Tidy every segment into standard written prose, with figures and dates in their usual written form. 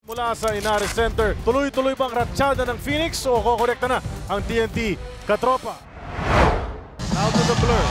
Mula sa Inares Center, tuloy-tuloy bang ratsyada ng Phoenix o kokorekta na ang TNT katropa? Out to the Blur.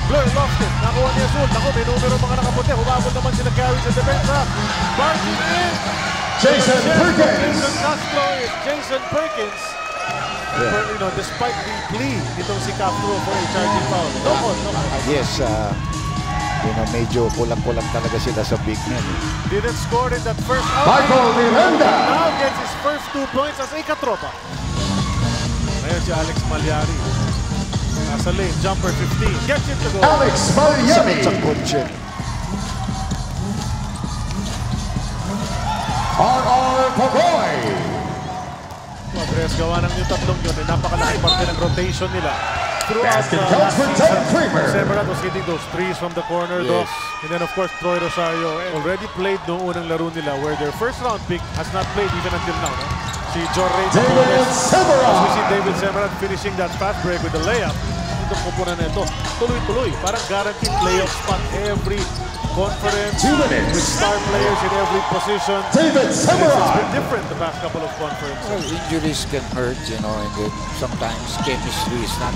Blur lost it. Nakuha ni Azul. Naku, may numero mga nakaputi. Humabot naman sila carry sa depensa. Barking in. Jason Perkins. Jason Castro is Jason Perkins. Yeah. You know, despite the plea nitong si Castro for a charging foul. No call. Yes, medyo kulang-kulang talaga sila sa big men. Didn't score in that first out. Michael Miranda. Now gets his first 2 points as a katropa. Ngayon si Alex Malyari. Nasa lane, jumper 15. Gets it to go. Alex Malyari. Sa kotse. R.R. Pogoy. Andres, gawa ng yung tatlong yun. Napakalaki parte ng rotation nila. Throughout Basket counts for Devin Kramer. Semperat was hitting those threes from the corner, though. And then, of course, Troy Rosario already played noong unang laro nila where their first round pick has not played even until now. No? Si Jorge David Semperat. As we see David Semperat finishing that fast break with the layup. Itong kupunan na ito, tuloy-tuloy. Parang guaranteed playoff spot every conference 2 minutes. with star players in every position. David It's Semperat. been different the past couple of conferences. Well, injuries can hurt, and then sometimes chemistry is not.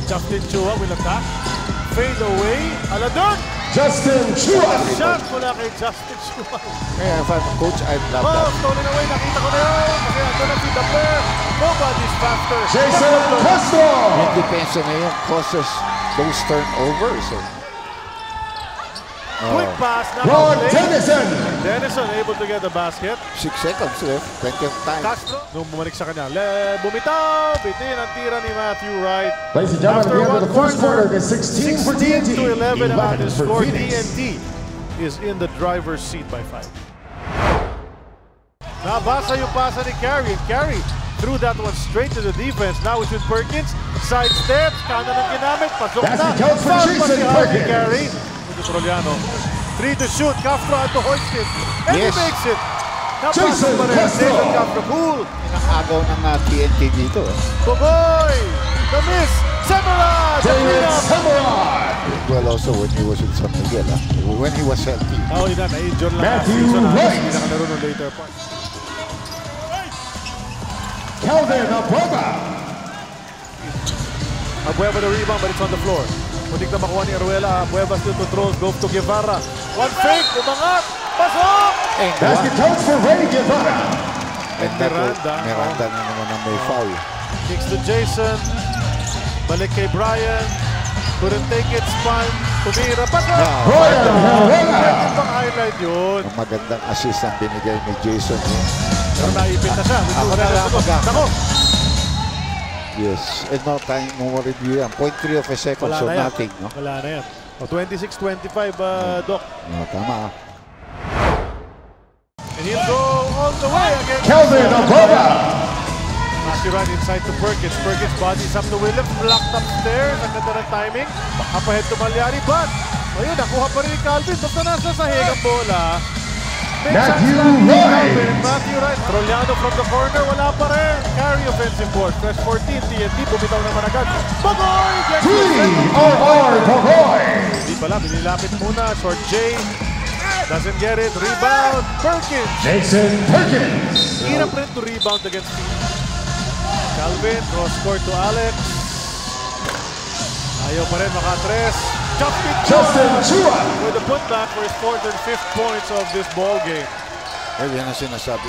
Justin Chua will attack. Fade away. Aladon! Justin Chua. Shot mula kay Justin Chua. If I'm a coach, I'd love Oh, that. stolen away. Nakita ko na yun. Kasi ito na si Dapper. Nobody's faster. Jason Castro. Yung depensa ngayon causes those turnovers. Quick pass. Ron Now Dennison. Dennison able to get the basket. 6 seconds left, plenty of time. Castro. Nung bumalik sa kanya. Bumitaw. Bitin ang tira ni Matthew Wright. Ladies and gentlemen, at the end of the first quarter, it is 16 for 16 TNT. to 11 about the 11 for score. Phoenix. TNT is in the driver's seat by 5. Nabasa yung pasa ni Carey. And Carey threw that one straight to the defense. Now it's with Perkins. Side steps. Kanan ang ginamit. Pasok na. Basket counts for Foul pa Jason si Harvey Perkins. Carey. With Troliano. 3 to shoot. Castro had to hoist it. And Yes. he makes it. Napasok Jason pa rin. Castro. Jason Castro. Cool. Nakagaw ng TNT dito. Boboy. The miss. Semperat. David Semperat. Well, also when he was in San Miguel, when he was healthy. Oh, yun na. Na-injure lang. Matthew Season, Wright. Hindi nakalaro ng later part. Kelvin Abueva. Abueva the rebound, but it's on the floor. Muntik na makuha ni Aruela. Abueva still controls. Goes to Guevara. One fake. Umangat. Pasok! And Basket counts for Ray Guevara. Miranda na naman ang may foul. Kicks to Jason. Balik kay Brian. Couldn't take it. Spun. Tumira. Pasok! Brian Herrera. Pwede pang highlight yun. Ang magandang assist ang binigay ni Jason. Pero naipit na siya. Ako na lang mag-ako. Nako! Yes, and no time, no more review yan. 0.3 of a second, Wala so na yan. nothing. No? Wala na yan. O, 26-25, Doc. No, tama. And he'll go all the way again. Kelvin Abueva. Matthew Wright inside to Perkins. Perkins bodies up to Williams. Blocked upstairs. Ang ganda ng timing. Up ahead to Malyari. But, ayun, nakuha pa rin ni Calvin. Basta nasa sahig ang bola. Matthew Wright. Matthew Wright. Troliano from the corner. Wala pa rin. Carry offensive board. Fresh 14. TNT. Bumitaw naman agad. Bagoy! Gets it. 3 R.R. Pogoy. Hindi pala. Binilapit muna. Short J. Doesn't get it. Rebound. Perkins. Jason Perkins. Hirap rin to rebound against Phoenix. Calvin, cross court to Alex. Ayaw pa rin makatres. Justin Chua. With the putback for his 4th and 5th points of this ball game. Eh, yan ang sinasabi.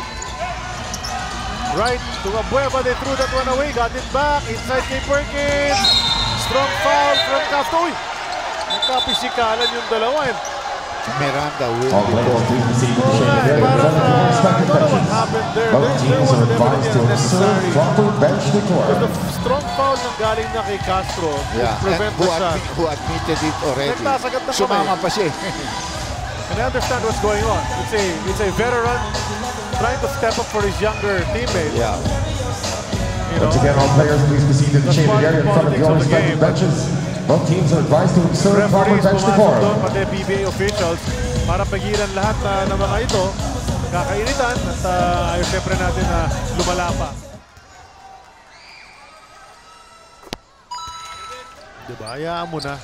Right to Abueva, they threw that one away. Got it back. Inside kay Perkins. Strong foul from Castro. Uy! Nagkapisikalan yung dalawa. Miranda will All be players leave the seat to shake Alright, their parang from their respective I don't know what benches. happened there. Both There teams was are advised definitely to observe unnecessary. proper bench decor. The strong foul ng galing na kay Castro to Yeah, prevent and the shot. who admitted it already. Nagtasagad na Sumama pa siya. And I understand what's going on. It's a veteran trying to step up for his younger teammate. Yeah. You know, Once again, all players please proceed to the That's shaded part of area in front of politics your of the respective game. benches. Both teams are advised to observe proper referees bench pumasok doon, decor. pati PBA officials para pagilan lahat ng mga ito. Kakainitan at ayaw siyempre natin na lumala pa. Diba? Hayaan mo na.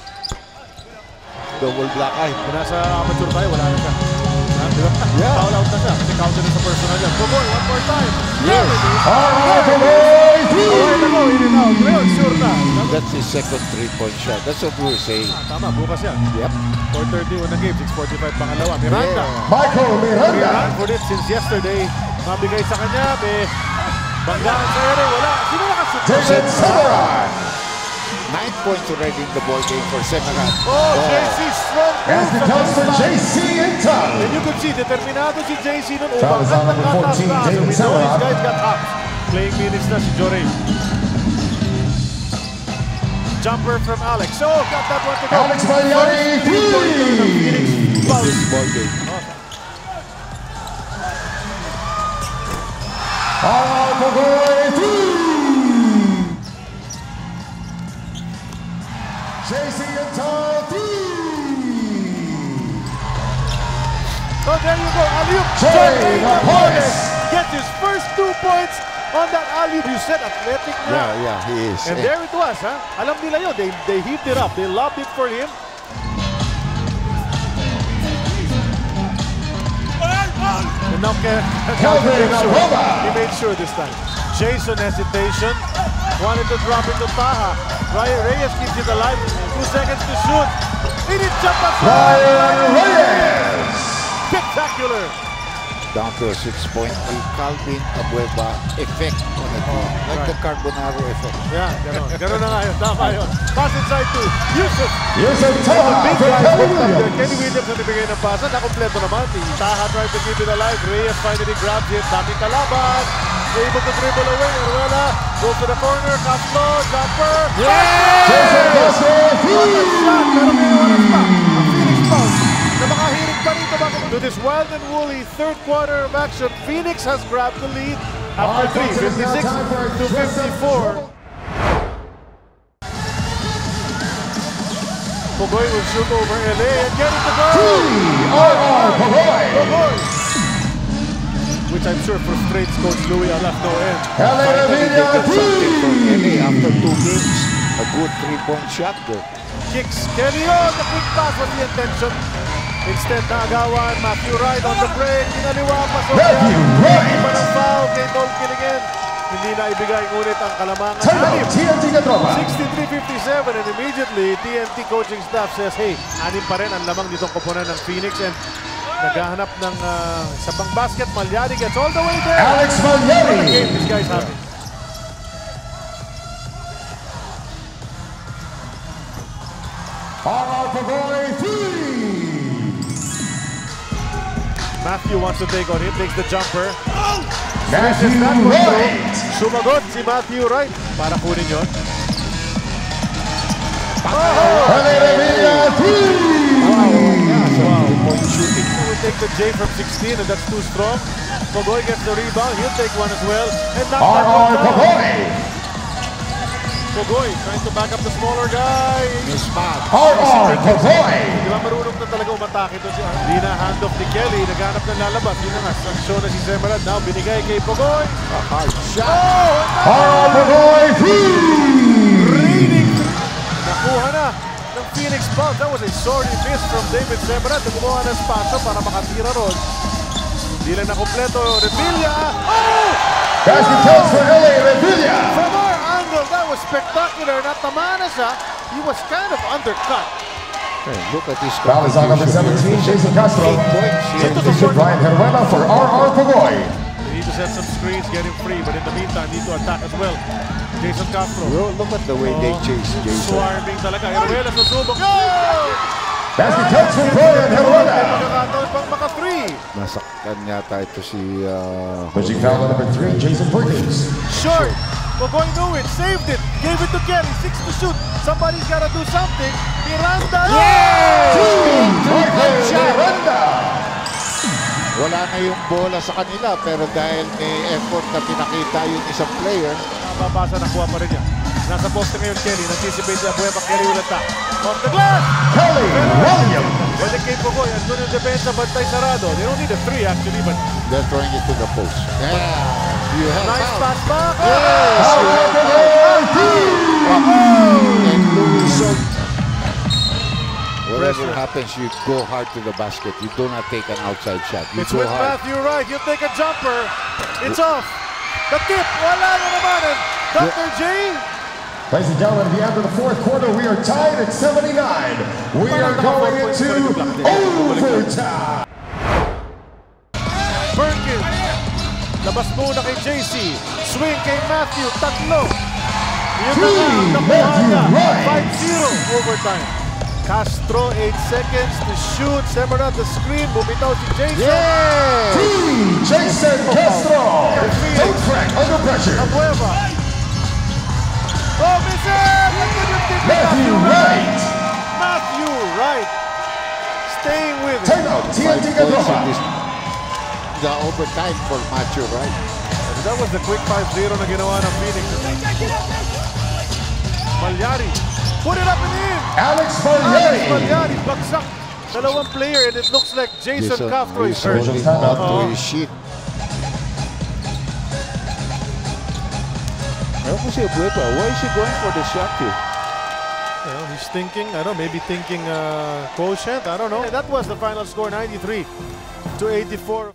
Double black eye. Kung nasa amateur tayo, wala na siya. Diba? Yeah. Foul out na siya kasi counted na sa personal yan. Pugoy, one more time. Yes. RR Pugoy, Away 3! na go, in and out. Ngayon, sure na. That's his second 3-point shot. That's what we were saying. Tama, bukas yan. Yep. 4:31 na game, 6:45 pangalawa. Miranda. Michael Miranda. Miranda for it since yesterday. Mabigay sa kanya, may banggaan sa ere. Wala. Sino nakashoot? Jason Samurai. 9 points already in the ball game for Semarang. Oh, JC strong. Basket comes for JC Intal. And you could see, determinado si JC nun. Foul is on number 14, Jason We know these Samurai. guys got hops. Playing minutes na si Jorey. Jumper from Alex. Oh, got that one to go. Alex Magliani, 3! This ball game. RR Pugoy, 3! JC Intal, 3! Oh, there you go. Alley-oop. Jay Jorey Laportes. gets his first 2 points on that alley-oop. You said athletic now. Yeah, he is. And there it was, huh? Alam nila yun. They heaved it up. They lobbed it for him. And now Calvin Arroba. he made sure this time. Jason hesitation. Wanted to drop it to Taha. Ryan Reyes keeps it alive. 2 seconds to shoot. Init Chapas. Ryan Reyes. Spectacular. Down to a 6-point Calvin Abueva effect on the team. Like the Carbonaro effect. Yeah, gano'n. Gano'n na nga yun. Tama yun. Pass inside to Yusuf. Yusuf The Taha big for guys Kelly hooked up there. Williams. Kenny Williams ang ibigay ng pasa. Nakompleto naman. Taha tried to keep it alive. Reyes finally grabs it. Daming kalaban. Able to dribble away. Aruela goes to the corner. Castro, jumper. Jason Castro, What a 3! shot! Pero may oras pa. Ang Phoenix Suns na makahirig pa rito bago to this wild and woolly third quarter of action. Phoenix has grabbed the lead after 3, 56 to 54. Pugoy will shoot over LA and get it to go! RR Pugoy. Pugoy! Which I'm sure frustrates Coach Louis Alafno and LA Finally, they Ravilla, got something from 3! LA after 2 games. A good 3-point shot there. kicks. Kelly, oh, the quick pass was the intention. Instead, naagawan, Matthew Wright on the break. Kinaliwa pa so Matthew Wright. Hindi pa ng foul kay Noel Killigan. Hindi na ibigay ngunit ang kalamangan. Timeout, TNT Katropa. 63-57 and immediately TNT coaching staff says, hey, anim pa rin ang lamang nitong koponan ng Phoenix and naghahanap ng sa pang basket. Magliani gets all the way there. Alex What a game Magliani. this guy's having. RR Pugoy, 3! Matthew wants to take on him, takes the jumper. Matthew That one through. Wright. Sumagot si Matthew Wright para kunin yun. LA Ravilla, 3! Wow. Shooting will take the J from 16 and that's too strong. Pugoy gets the rebound, he'll take one as well. And knock that RR one down. Pugoy. Pugoy trying to back up the smaller guy. Mismatch. RR Pugoy. Di ba marunong na talaga umatake ito siya. Hindi na handoff ni Kelly, naghanap ng lalabas. Yun na nga, sanksyon na si Semerad. Now binigay kay Pugoy. A hard shot. Oh! RR Pugoy, 3! Raining! Nakuha na ng Phoenix Bucks. That was a sorry miss from David Semerad. Kumuha ng spasyo para makatira ron. Hindi lang nakompleto. Revilla! Oh! Basket counts for LA Ravilla. From our angle, that was spectacular. Natamaan na siya. He was kind of undercut. Hey, look at this Foul is on number 17, Jason Castro. 8 points. Substitution Brian Heruela for RR Pugoy. They need to set some screens, get him free. But in the meantime, need to attack as well. Jason Castro. Look at the way they chase Jason. Swarming talaga. Heruela susubok. Go! Basket counts for Brian May Heruela. pagkakataon pang maka-3. Nasaktan yata ito si... Pushing foul on number 3, Jason Perkins. Short. Pugoy knew it, saved it, gave it to Kelly. 6 to shoot. Somebody's got to do something. Miranda. Michael Miranda. Wala na yung bola sa kanila pero dahil may effort na pinakita yung isang player, Mababasa, nakuha pa rin niya. Nasa poste ngayon Kelly. Nanticipate niya. Buweba, Kelly ulit na. Off the glass. Kelly Williams. Pwede kay Pugoy. Andun yung depensa, bantay sarado. They don't need a 3 actually, but they're throwing it to the post. Yeah, you have nice foul. pass back. Yes, you have foul. And Louis, so Whatever Pressure. happens, you go hard to the basket. You do not take an outside shot. You It's go with hard. Matthew Wright. He'll take a jumper. It's off. The tip. Wala na naman. And Dr. J. Ladies and gentlemen, at the end of the fourth quarter, we are tied at 79. We are going into overtime. Perkins. Labas muna kay JC. Swing kay Matthew. Tatlo. Yun na nga ang nakuha niya. Matthew Wright. 5-0 overtime. Castro, 8 seconds to shoot. Semerat the screen. Bumitaw si Jason. Yeah! Team Jason Castro. Don't crack under pressure. Abueva. Oh, misses! Matthew Wright. Matthew Wright. Staying with it. Timeout, TNT 5 points in Catropa. this, the overtime for Matthew Wright. That was the quick 5-0 na ginawa ng Phoenix. Malyari. Put it up and in! Alex Alex Malyari. Malyari. Bagsak. Dalawang player and it looks like Jason Castro is hurt. holding hurt. on to his sheet. Ewan ko si Abueva, why is he going for the shot here? You know, he's thinking, I don't know, maybe thinking quotient, I don't know. That was the final score, 93-84.